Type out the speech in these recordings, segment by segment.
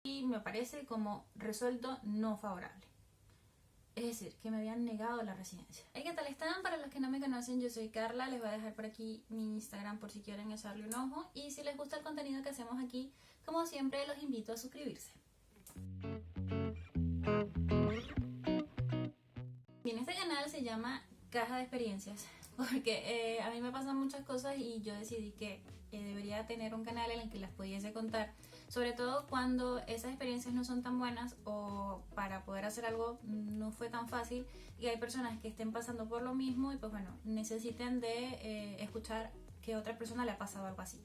y me aparece como resuelto no favorable. Es decir, que me habían negado la residencia. Hey, ¿qué tal están? Para los que no me conocen, yo soy Carla. Les voy a dejar por aquí mi Instagram por si quieren echarle un ojo. Y si les gusta el contenido que hacemos aquí, como siempre, los invito a suscribirse. Bien, este canal se llama Caja de Experiencias porque a mí me pasan muchas cosas y yo decidí que debería tener un canal en el que las pudiese contar, sobre todo cuando esas experiencias no son tan buenas o para poder hacer algo no fue tan fácil y hay personas que estén pasando por lo mismo y pues bueno, necesiten de escuchar que a otra persona le ha pasado algo así.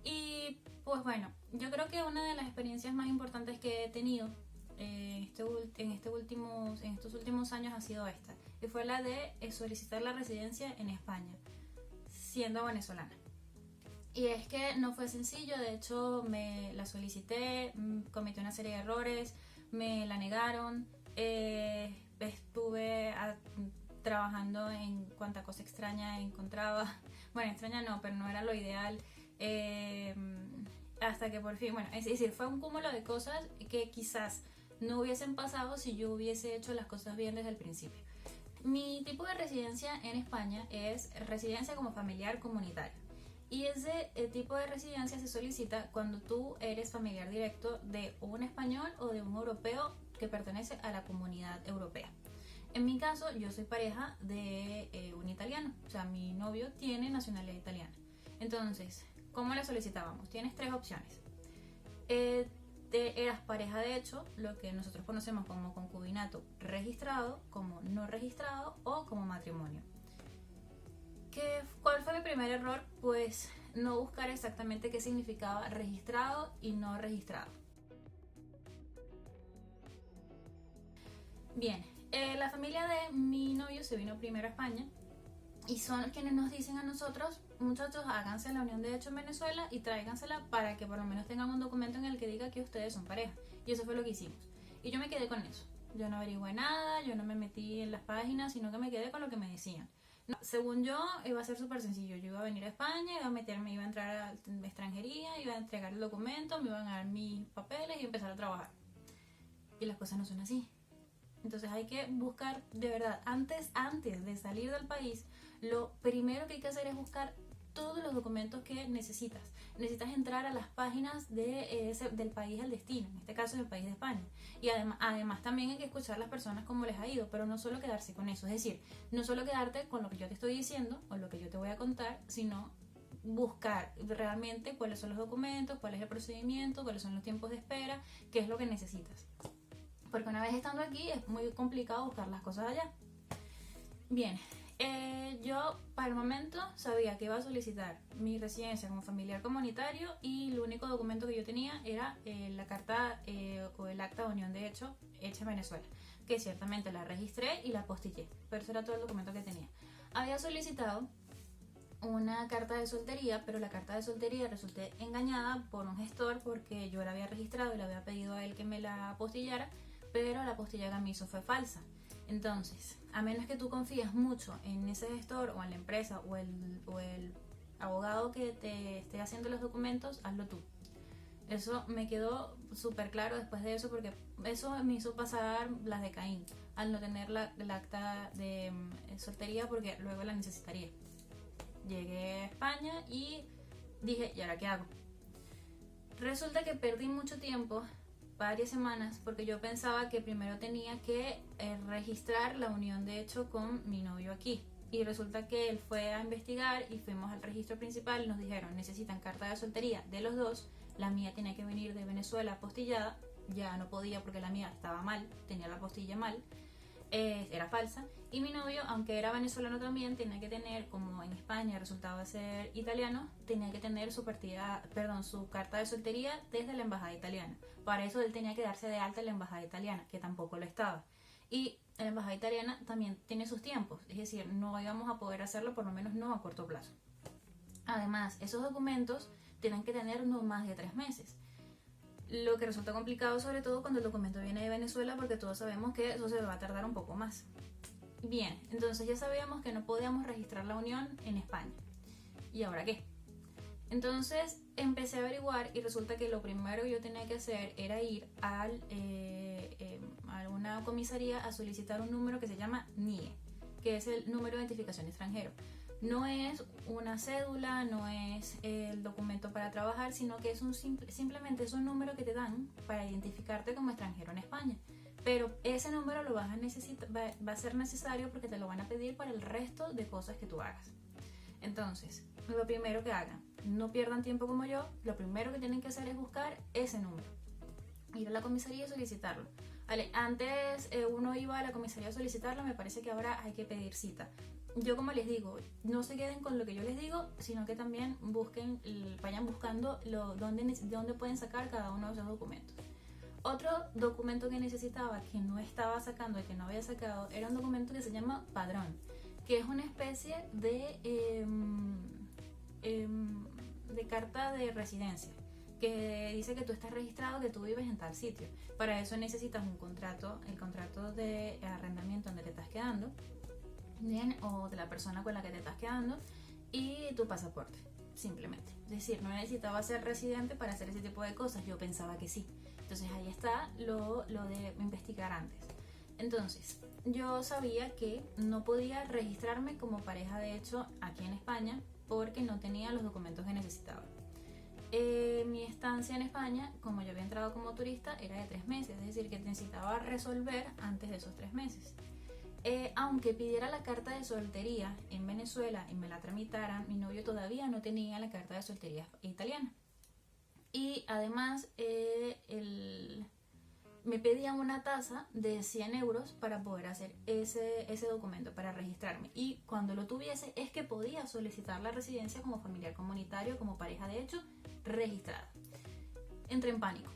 Y pues bueno, yo creo que una de las experiencias más importantes que he tenido en estos últimos años ha sido esta, y fue la de solicitar la residencia en España, siendo venezolana. Y es que no fue sencillo, de hecho me la solicité, cometí una serie de errores, me la negaron, estuve trabajando en cuanta cosa extraña encontraba, bueno, extraña no, pero no era lo ideal, hasta que por fin, bueno, es decir, fue un cúmulo de cosas que quizás no hubiesen pasado si yo hubiese hecho las cosas bien desde el principio. Mi tipo de residencia en España es residencia como familiar comunitario. Y ese tipo de residencia se solicita cuando tú eres familiar directo de un español o de un europeo que pertenece a la comunidad europea. En mi caso, yo soy pareja de un italiano, o sea, mi novio tiene nacionalidad italiana. Entonces, ¿cómo la solicitábamos? Tienes tres opciones. Eras pareja de hecho, lo que nosotros conocemos como concubinato registrado, como no registrado o como matrimonio. ¿Cuál fue mi primer error? Pues no buscar exactamente qué significaba registrado y no registrado. Bien, la familia de mi novio se vino primero a España y son quienes nos dicen a nosotros: muchachos, háganse la unión de hecho en Venezuela y tráigansela para que por lo menos tengan un documento en el que diga que ustedes son pareja. Y eso fue lo que hicimos. Y yo me quedé con eso. Yo no averigüé nada, yo no me metí en las páginas, sino que me quedé con lo que me decían. No, según yo, iba a ser súper sencillo. Yo iba a venir a España, iba a meterme, iba a entrar a extranjería, iba a entregar el documento, me iban a dar mis papeles y empezar a trabajar. Y las cosas no son así. Entonces hay que buscar, de verdad, antes de salir del país, lo primero que hay que hacer es buscar todos los documentos que necesitas. Necesitas entrar a las páginas del país del destino, en este caso del país de España. Y además también hay que escuchar a las personas cómo les ha ido, pero no solo quedarse con eso. Es decir, no solo quedarte con lo que yo te estoy diciendo o lo que yo te voy a contar, sino buscar realmente cuáles son los documentos, cuál es el procedimiento, cuáles son los tiempos de espera, qué es lo que necesitas. Porque una vez estando aquí es muy complicado buscar las cosas allá. Bien, yo para el momento sabía que iba a solicitar mi residencia como familiar comunitario y el único documento que yo tenía era la carta o el acta de unión de hecho hecha en Venezuela, que ciertamente la registré y la apostillé, pero eso era todo el documento que tenía. Había solicitado una carta de soltería, pero la carta de soltería resulté engañada por un gestor porque yo la había registrado y le había pedido a él que me la apostillara, pero la apostilla que me hizo fue falsa. Entonces, a menos que tú confíes mucho en ese gestor o en la empresa o el abogado que te esté haciendo los documentos, hazlo tú. Eso me quedó súper claro después de eso, porque eso me hizo pasar las de Caín al no tener la acta de soltería, porque luego la necesitaría. Llegué a España y dije, ¿y ahora qué hago? Resulta que perdí mucho tiempo, varias semanas, porque yo pensaba que primero tenía que registrar la unión de hecho con mi novio aquí. Y resulta que él fue a investigar y fuimos al registro principal y nos dijeron: necesitan carta de soltería de los dos. La mía tenía que venir de Venezuela apostillada, ya no podía porque la mía estaba mal, tenía la apostilla mal, era falsa. Y mi novio, aunque era venezolano también, tenía que tener, como en España resultaba ser italiano, tenía que tener su carta de soltería desde la embajada italiana. Para eso él tenía que darse de alta en la embajada italiana, que tampoco lo estaba. Y la embajada italiana también tiene sus tiempos, es decir, no íbamos a poder hacerlo, por lo menos no a corto plazo. Además, esos documentos tienen que tener no más de 3 meses. Lo que resulta complicado sobre todo cuando el documento viene de Venezuela, porque todos sabemos que eso se va a tardar un poco más. Bien, entonces ya sabíamos que no podíamos registrar la unión en España. ¿Y ahora qué? Entonces empecé a averiguar y resulta que lo primero que yo tenía que hacer era ir a una comisaría a solicitar un número que se llama NIE, que es el número de identificación extranjero. No es una cédula, no es el documento para trabajar, sino que es simplemente es un número que te dan para identificarte como extranjero en España. Pero ese número lo vas a necesitar, va a ser necesario porque te lo van a pedir para el resto de cosas que tú hagas. Entonces, lo primero que hagan, no pierdan tiempo como yo, lo primero que tienen que hacer es buscar ese número, ir a la comisaría y solicitarlo. Vale, antes uno iba a la comisaría a solicitarlo, me parece que ahora hay que pedir cita. Yo, como les digo, no se queden con lo que yo les digo, sino que también busquen, vayan buscando dónde pueden sacar cada uno de esos documentos. Otro documento que necesitaba, que no estaba sacando y que no había sacado, era un documento que se llama padrón, que es una especie de carta de residencia, que dice que tú estás registrado, que tú vives en tal sitio. Para eso necesitas un contrato, el contrato de arrendamiento donde te estás quedando, bien, o de la persona con la que te estás quedando, y tu pasaporte, simplemente. Es decir, no necesitaba ser residente para hacer ese tipo de cosas, yo pensaba que sí. Entonces ahí está lo de investigar antes. Entonces, yo sabía que no podía registrarme como pareja de hecho aquí en España porque no tenía los documentos que necesitaba. Mi estancia en España, como yo había entrado como turista, era de 3 meses, es decir, que necesitaba resolver antes de esos 3 meses. Aunque pidiera la carta de soltería en Venezuela y me la tramitaran, mi novio todavía no tenía la carta de soltería italiana. Y además me pedían una tasa de 100 euros para poder hacer ese documento, para registrarme. Y cuando lo tuviese es que podía solicitar la residencia como familiar comunitario, como pareja de hecho, registrada. Entré en pánico.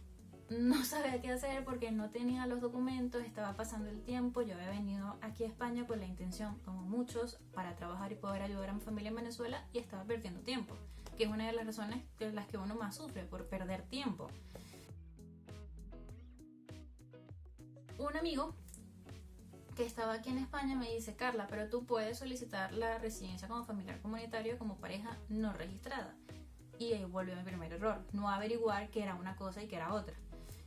No sabía qué hacer porque no tenía los documentos, estaba pasando el tiempo. Yo había venido aquí a España con la intención, como muchos, para trabajar y poder ayudar a mi familia en Venezuela, y estaba perdiendo tiempo, que es una de las razones de las que uno más sufre, por perder tiempo. Un amigo que estaba aquí en España me dice: Carla, pero tú puedes solicitar la residencia como familiar comunitario como pareja no registrada. Y ahí volvió mi primer error, no averiguar que era una cosa y que era otra.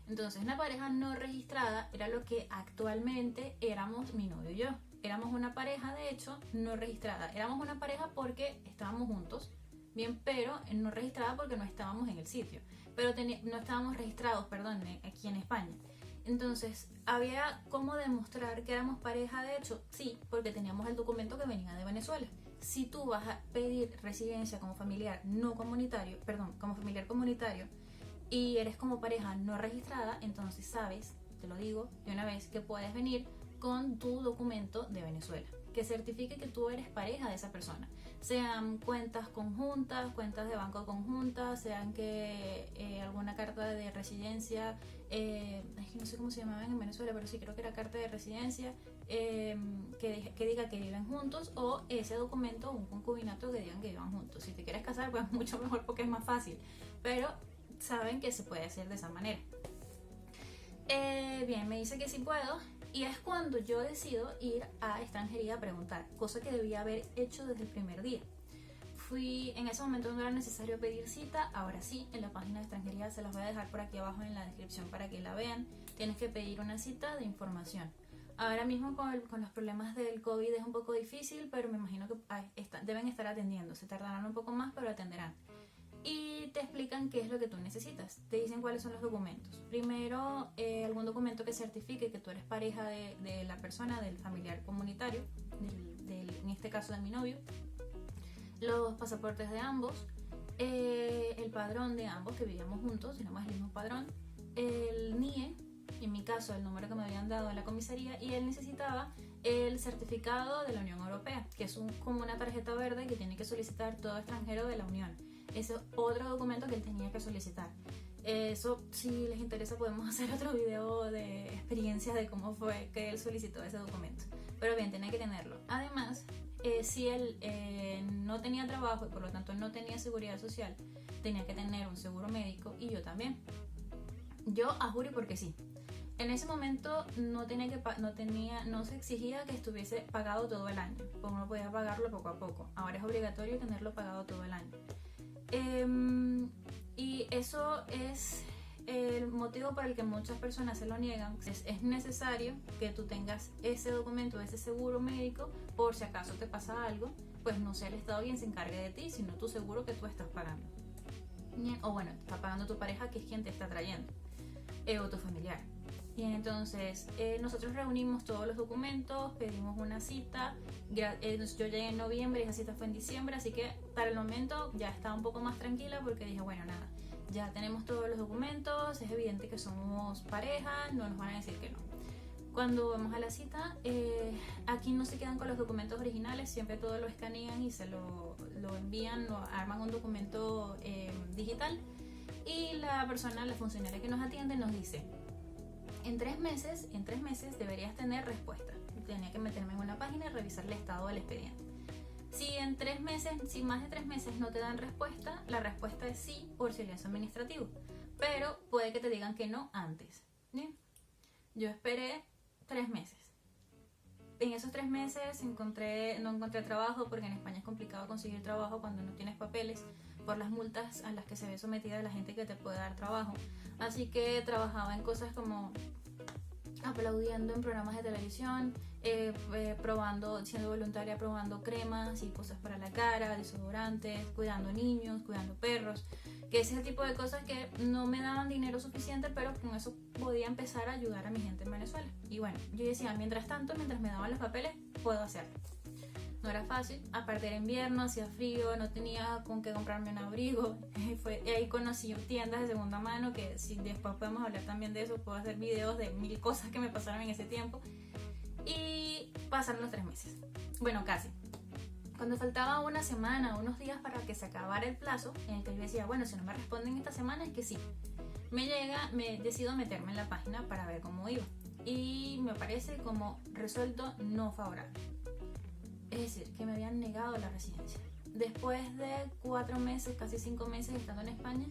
Entonces, una pareja no registrada era lo que actualmente éramos mi novio y yo. Éramos una pareja, de hecho, no registrada. Éramos una pareja porque estábamos juntos, bien, pero no registrada porque no estábamos en el sitio. Pero no estábamos registrados, perdón, aquí en España. Entonces, ¿había cómo demostrar que éramos pareja de hecho? Sí, porque teníamos el documento que venía de Venezuela. Si tú vas a pedir residencia como familiar no comunitario, perdón, como familiar comunitario, y eres como pareja no registrada, entonces sabes, te lo digo de una vez, que puedes venir con tu documento de Venezuela, que certifique que tú eres pareja de esa persona. Sean cuentas conjuntas, cuentas de banco conjuntas, sean que alguna carta de residencia, es que no sé cómo se llamaban en Venezuela, pero sí creo que era carta de residencia, que diga que viven juntos, o ese documento, un concubinato que digan que vivan juntos. Si te quieres casar, pues mucho mejor porque es más fácil, pero saben que se puede hacer de esa manera. Bien, me dice que sí puedo, y es cuando yo decido ir a extranjería a preguntar, cosa que debía haber hecho desde el primer día. En ese momento no era necesario pedir cita, ahora sí, en la página de extranjería se las voy a dejar por aquí abajo en la descripción para que la vean. Tienes que pedir una cita de información. Ahora mismo con los problemas del COVID es un poco difícil, pero me imagino que deben estar atendiendo. Se tardarán un poco más, pero atenderán. Y te explican qué es lo que tú necesitas. Te dicen cuáles son los documentos. Primero, algún documento que certifique que tú eres pareja de la persona, del familiar comunitario, en este caso de mi novio. Los pasaportes de ambos, el padrón de ambos, que vivíamos juntos, tenemos el mismo padrón, el NIE, en mi caso el número que me habían dado en la comisaría, y él necesitaba el certificado de la Unión Europea, que es como una tarjeta verde que tiene que solicitar todo extranjero de la Unión. Ese es otro documento que él tenía que solicitar. Eso, si les interesa, podemos hacer otro video de experiencias de cómo fue que él solicitó ese documento. Pero bien, tenía que tenerlo. Además, si él no tenía trabajo y por lo tanto no tenía seguridad social, tenía que tener un seguro médico, y yo también. Yo a juro porque sí. En ese momento no se exigía que estuviese pagado todo el año, porque uno podía pagarlo poco a poco. Ahora es obligatorio tenerlo pagado todo el año. Y eso es el motivo por el que muchas personas se lo niegan. Es necesario que tú tengas ese documento, ese seguro médico, por si acaso te pasa algo, pues no sea el Estado quien se encargue de ti, sino tu seguro que tú estás pagando. O bueno, está pagando tu pareja, que es quien te está trayendo, o tu familiar. Y entonces nosotros reunimos todos los documentos, pedimos una cita. Yo llegué en noviembre y esa cita fue en diciembre, así que para el momento ya estaba un poco más tranquila porque dije, bueno, nada, ya tenemos todos los documentos, es evidente que somos pareja, no nos van a decir que no. Cuando vamos a la cita, aquí no se quedan con los documentos originales, siempre todo lo escanean y se lo envían, lo arman un documento digital, y la persona, la funcionaria que nos atiende nos dice, en 3 meses deberías tener respuesta. Tenía que meterme en una página y revisar el estado del expediente. Si en 3 meses, si más de 3 meses no te dan respuesta, la respuesta es sí por silencio administrativo, pero puede que te digan que no antes. ¿Bien? Yo esperé 3 meses. En esos 3 meses no encontré trabajo, porque en España es complicado conseguir trabajo cuando no tienes papeles, por las multas a las que se ve sometida la gente que te puede dar trabajo. Así que trabajaba en cosas como aplaudiendo en programas de televisión, probando, siendo voluntaria, probando cremas y cosas para la cara, desodorantes, cuidando niños, cuidando perros, que ese tipo de cosas que no me daban dinero suficiente, pero con eso podía empezar a ayudar a mi gente en Venezuela. Y bueno, yo decía, mientras tanto, mientras me daban los papeles, puedo hacerlo. No era fácil, aparte era invierno, hacía frío, no tenía con qué comprarme un abrigo. Y ahí conocí tiendas de segunda mano, que si después podemos hablar también de eso, puedo hacer videos de 1000 cosas que me pasaron en ese tiempo. Y pasaron los 3 meses, bueno, casi. Cuando faltaba una semana, unos días para que se acabara el plazo, en el que yo decía, bueno, si no me responden esta semana es que sí, me decido meterme en la página para ver cómo iba, y me aparece como resuelto no favorable. Es decir, que me habían negado la residencia. Después de 4 meses, casi 5 meses estando en España,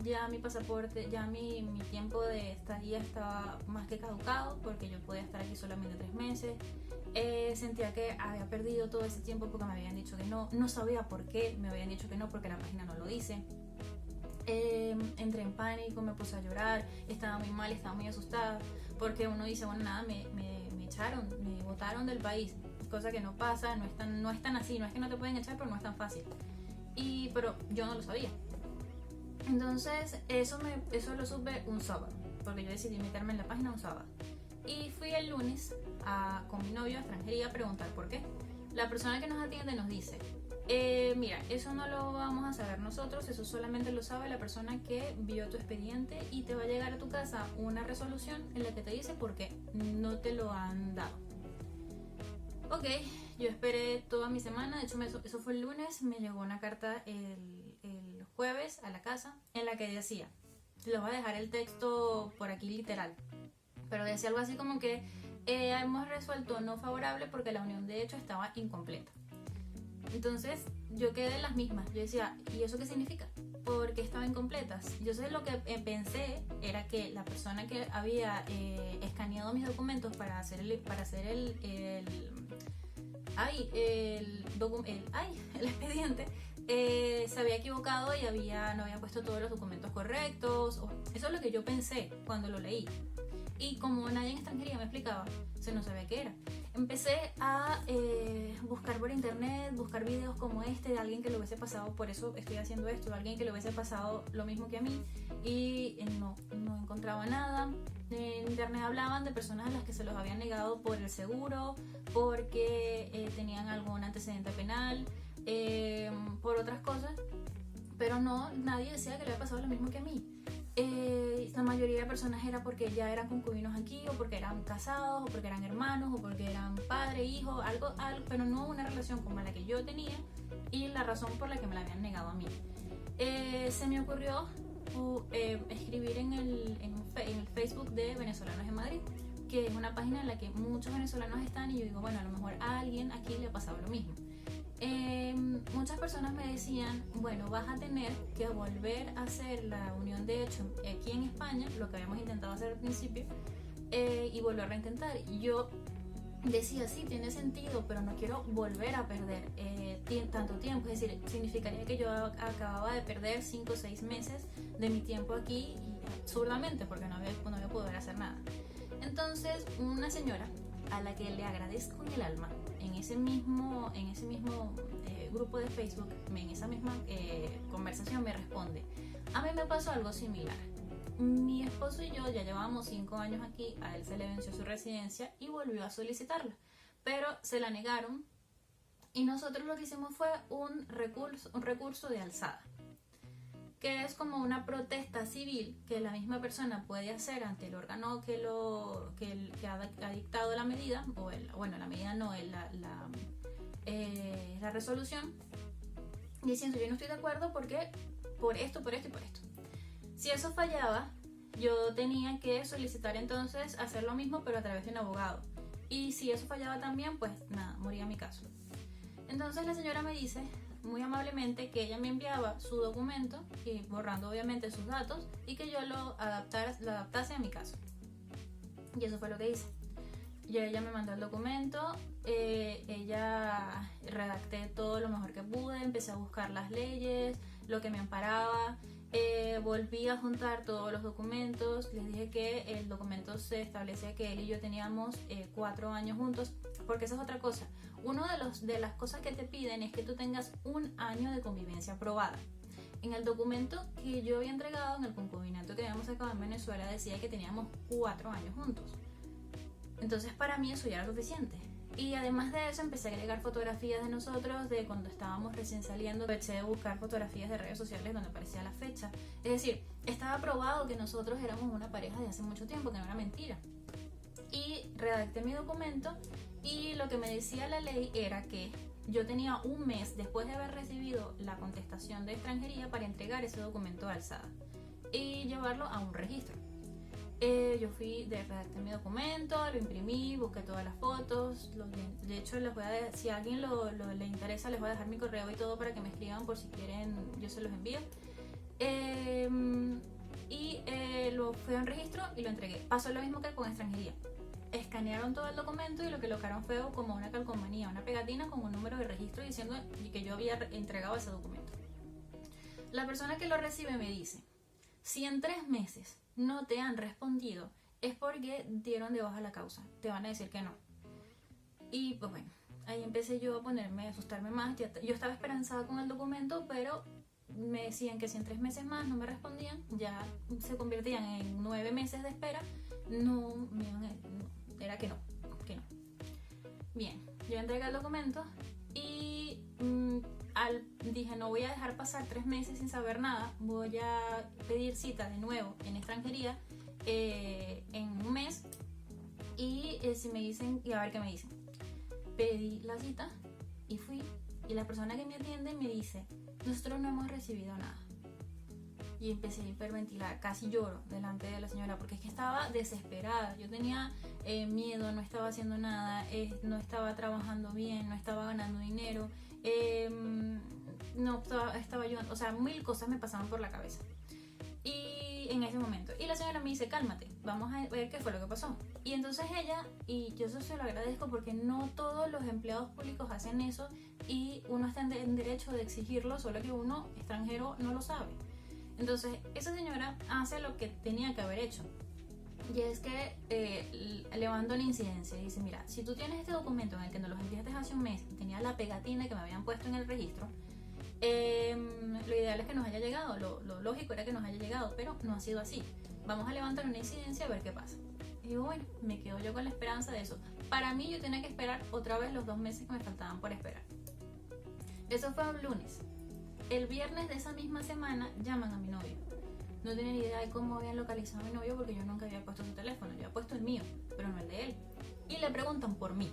ya mi pasaporte, ya mi tiempo de estadía estaba más que caducado, porque yo podía estar aquí solamente 3 meses. Sentía que había perdido todo ese tiempo porque me habían dicho que no sabía por qué me habían dicho que no, porque la página no lo dice. Entré en pánico, me puse a llorar, estaba muy mal, estaba muy asustada, porque uno dice, bueno, nada, me echaron, me botaron del país, cosa que no pasa, no es tan así, no es que no te pueden echar, pero no es tan fácil. Pero yo no lo sabía. Entonces eso lo supe un sábado, porque yo decidí meterme en la página un sábado. Y fui el lunes con mi novio a extranjería a preguntar por qué. La persona que nos atiende nos dice, mira, eso no lo vamos a saber nosotros, eso solamente lo sabe la persona que vio tu expediente, y te va a llegar a tu casa una resolución en la que te dice por qué no te lo han dado. Ok, yo esperé toda mi semana, de hecho eso fue el lunes, me llegó una carta el jueves a la casa en la que decía, les voy a dejar el texto por aquí literal, pero decía algo así como que hemos resuelto no favorable porque la unión de hecho estaba incompleta. Entonces yo quedé en las mismas, yo decía, ¿y eso qué significa? ¿Por qué estaban incompletas? Yo sé, lo que pensé era que la persona que había escaneado mis documentos para hacer el expediente, se había equivocado y no había puesto todos los documentos correctos. Eso es lo que yo pensé cuando lo leí. Y como nadie en extranjería me explicaba, no sabía qué era. Empecé a buscar por internet, buscar videos como este de alguien que le hubiese pasado, por eso estoy haciendo esto, de alguien que le hubiese pasado lo mismo que a mí, y no encontraba nada. En internet hablaban de personas a las que se los habían negado por el seguro, porque tenían algún antecedente penal, por otras cosas, pero nadie decía que le había pasado lo mismo que a mí. La mayoría de personas era porque ya eran concubinos aquí, o porque eran casados, o porque eran hermanos, o porque eran padre, hijo, algo, pero no una relación como la que yo tenía, y la razón por la que me la habían negado a mí. Se me ocurrió escribir en el Facebook de Venezolanos en Madrid, que es una página en la que muchos venezolanos están, y yo digo, bueno, a lo mejor a alguien aquí le ha pasado lo mismo. Muchas personas me decían, bueno, vas a tener que volver a hacer la unión de hecho aquí en España, lo que habíamos intentado hacer al principio, y volver a intentar. Y yo decía, sí, tiene sentido, pero no quiero volver a perder tanto tiempo. Es decir, significaría que yo acababa de perder 5 o 6 meses de mi tiempo aquí, y absurdamente, porque no voy a poder hacer nada. Entonces, una señora a la que le agradezco en el alma, en ese mismo grupo de Facebook, en esa misma conversación, me responde: a mí me pasó algo similar. Mi esposo y yo ya llevábamos 5 años aquí, a él se le venció su residencia y volvió a solicitarla, pero se la negaron, y nosotros lo que hicimos fue un recurso de alzada, que es como una protesta civil que la misma persona puede hacer ante el órgano que ha dictado la medida, la medida no, la resolución, diciendo: yo no estoy de acuerdo porque por esto, por esto y por esto. Si eso fallaba, yo tenía que solicitar entonces hacer lo mismo, pero a través de un abogado. Y si eso fallaba también, pues nada, moría mi caso. Entonces la señora me dice muy amablemente que ella me enviaba su documento, y borrando obviamente sus datos, y que yo lo adaptase a mi caso. Y eso fue lo que hice. Ella me mandó el documento, ella redacté todo lo mejor que pude, empecé a buscar las leyes, lo que me amparaba, volví a juntar todos los documentos. Les dije que el documento se establecía que él y yo teníamos 4 años juntos, porque esa es otra cosa. Una de las cosas que te piden es que tú tengas 1 año de convivencia aprobada. En el documento que yo había entregado, en el concubinato que habíamos sacado en Venezuela, decía que teníamos 4 años juntos. Entonces para mí eso ya era suficiente. Y además de eso empecé a agregar fotografías de nosotros de cuando estábamos recién saliendo. Empecé a buscar fotografías de redes sociales donde aparecía la fecha. Es decir, estaba probado que nosotros éramos una pareja de hace mucho tiempo, que no era mentira. Y redacté mi documento, y lo que me decía la ley era que yo tenía 1 mes después de haber recibido la contestación de extranjería para entregar ese documento de alzada y llevarlo a un registro. Yo redacté mi documento, lo imprimí, busqué todas las fotos. De hecho, si a alguien le interesa, les voy a dejar mi correo y todo para que me escriban por si quieren, yo se los envío. Lo fui a un registro y lo entregué. Pasó lo mismo que con extranjería. Escanearon todo el documento y lo que colocaron fue como una calcomanía, una pegatina con un número de registro diciendo que yo había entregado ese documento. La persona que lo recibe me dice: si en 3 meses no te han respondido, es porque dieron de baja la causa, te van a decir que no. Y pues bueno, ahí empecé yo a asustarme más. Yo estaba esperanzada con el documento, pero me decían que si en 3 meses más no me respondían, ya se convertían en 9 meses de espera. Era que no. Bien, yo entregué el documento y dije: no voy a dejar pasar 3 meses sin saber nada, voy a pedir cita de nuevo en extranjería en 1 mes, y si me dicen, y a ver qué me dicen. Pedí la cita y fui, y la persona que me atiende me dice: nosotros no hemos recibido nada. Y empecé a hiperventilar, casi lloro delante de la señora, porque es que estaba desesperada. Yo tenía miedo, no estaba haciendo nada, no estaba trabajando bien, no estaba ganando dinero, no estaba ayudando, o sea, 1000 cosas me pasaban por la cabeza. Y en ese momento, y la señora me dice: cálmate, vamos a ver qué fue lo que pasó. Y entonces ella, y yo eso se lo agradezco, porque no todos los empleados públicos hacen eso, y uno está en derecho de exigirlo, solo que uno, extranjero, no lo sabe. Entonces esa señora hace lo que tenía que haber hecho, y es que levantó la incidencia y dice: mira, si tú tienes este documento en el que nos los enviaste hace 1 mes y tenía la pegatina que me habían puesto en el registro, lo ideal es que nos haya llegado, lo lógico era que nos haya llegado, pero no ha sido así. Vamos a levantar una incidencia a ver qué pasa. Y digo, bueno, me quedo yo con la esperanza de eso. Para mí, yo tenía que esperar otra vez los 2 meses que me faltaban por esperar. Eso fue el lunes. El viernes de esa misma semana llaman a mi novio. No tenía ni idea de cómo habían localizado a mi novio, porque yo nunca había puesto su teléfono. Yo había puesto el mío, pero no el de él. Y le preguntan por mí.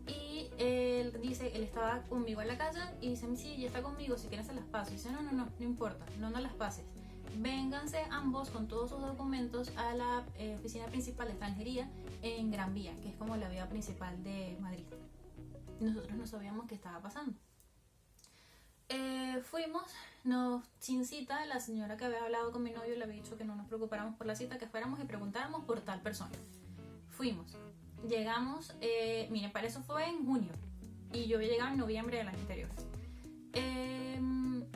Y él dice, él estaba conmigo en la casa y dice: sí, ya está conmigo, si quieres se las paso. Y dice: no importa, no las pases. Vénganse ambos con todos sus documentos a la oficina principal de extranjería en Gran Vía, que es como la vía principal de Madrid. Nosotros no sabíamos qué estaba pasando. Fuimos, sin cita. La señora que había hablado con mi novio le había dicho que no nos preocupáramos por la cita, que fuéramos y preguntáramos por tal persona. Fuimos. llegamos, miren, para eso fue en junio y yo había llegado en noviembre del año anterior.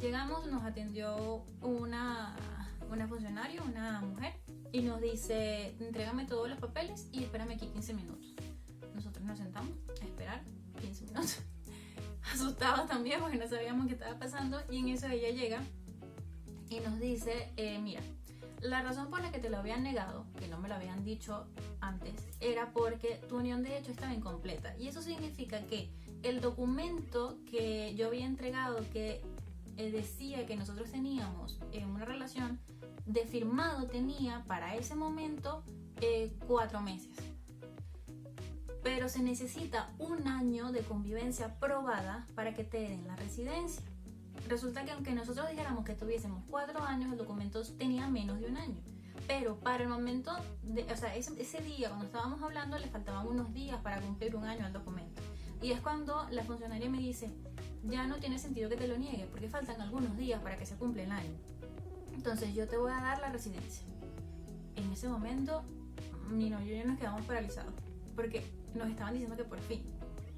Llegamos, nos atendió una funcionaria, una mujer, y nos dice, entrégame todos los papeles y espérame aquí 15 minutos. Nosotros nos sentamos a esperar 15 minutos, asustados también porque no sabíamos qué estaba pasando, y en eso ella llega y nos dice, mira, la razón por la que te lo habían negado, que no me lo habían dicho antes, era porque tu unión de hecho estaba incompleta, y eso significa que el documento que yo había entregado que decía que nosotros teníamos una relación, de firmado tenía para ese momento 4 meses, pero se necesita 1 año de convivencia probada para que te den la residencia. Resulta que aunque nosotros dijéramos que tuviésemos 4 años, el documento tenía menos de 1 año. Pero para el momento, o sea, ese día cuando estábamos hablando, le faltaban unos días para cumplir 1 año al documento. Y es cuando la funcionaria me dice, ya no tiene sentido que te lo niegue, porque faltan algunos días para que se cumpla el año. Entonces yo te voy a dar la residencia. En ese momento, mi novio y yo nos quedamos paralizados, porque nos estaban diciendo que por fin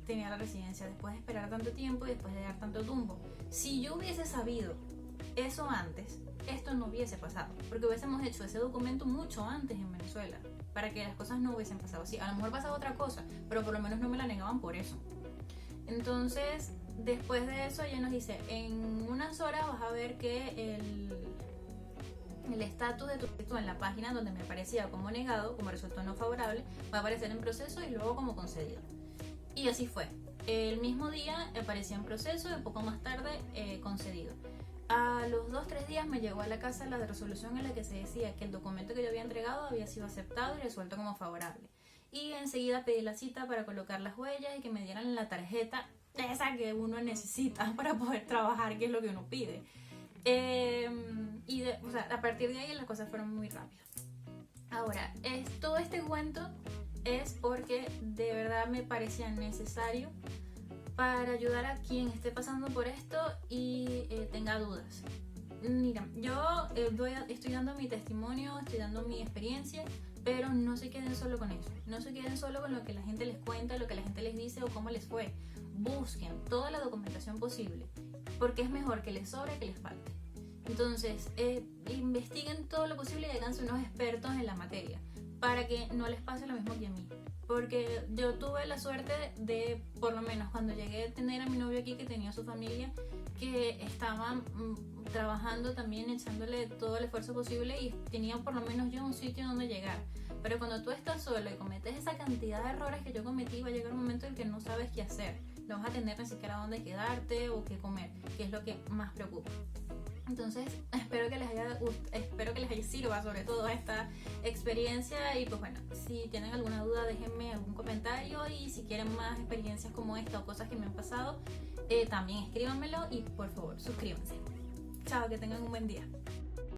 tenía la residencia, después de esperar tanto tiempo y después de dar tanto tumbo. Si yo hubiese sabido eso antes, esto no hubiese pasado, porque hubiésemos hecho ese documento mucho antes en Venezuela, para que las cosas no hubiesen pasado así. A lo mejor pasaba otra cosa, pero por lo menos no me la negaban por eso. Entonces, después de eso, ella nos dice, en unas horas vas a ver que el estatus de tu proyecto en la página donde me aparecía como negado, como resultó no favorable, va a aparecer en proceso y luego como concedido. Y así fue. El mismo día aparecía en proceso y poco más tarde concedido. A los 2-3 días me llegó a la casa la resolución en la que se decía que el documento que yo había entregado había sido aceptado y resuelto como favorable. Y enseguida pedí la cita para colocar las huellas y que me dieran la tarjeta esa que uno necesita para poder trabajar, que es lo que uno pide. O sea, a partir de ahí las cosas fueron muy rápidas. Ahora, todo este cuento es porque de verdad me parecía necesario para ayudar a quien esté pasando por esto y tenga dudas. Mira, yo estoy dando mi testimonio, estoy dando mi experiencia, pero no se queden solo con eso. No se queden solo con lo que la gente les cuenta, lo que la gente les dice o cómo les fue. Busquen toda la documentación posible, porque es mejor que les sobre que les falte. Entonces, investiguen todo lo posible y háganse unos expertos en la materia, para que no les pase lo mismo que a mí. Porque yo tuve la suerte de, por lo menos cuando llegué a tener a mi novio aquí, que tenía su familia, que estaban trabajando también, echándole todo el esfuerzo posible, y tenía por lo menos yo un sitio donde llegar. Pero cuando tú estás solo y cometes esa cantidad de errores que yo cometí, va a llegar un momento en que no sabes qué hacer. No vas a tener ni siquiera dónde quedarte o qué comer, que es lo que más preocupa. Entonces espero que les haya sirva sobre todo esta experiencia, y pues bueno, si tienen alguna duda déjenme algún comentario, y si quieren más experiencias como esta o cosas que me han pasado, también escríbanmelo, y por favor suscríbanse. Chao, que tengan un buen día.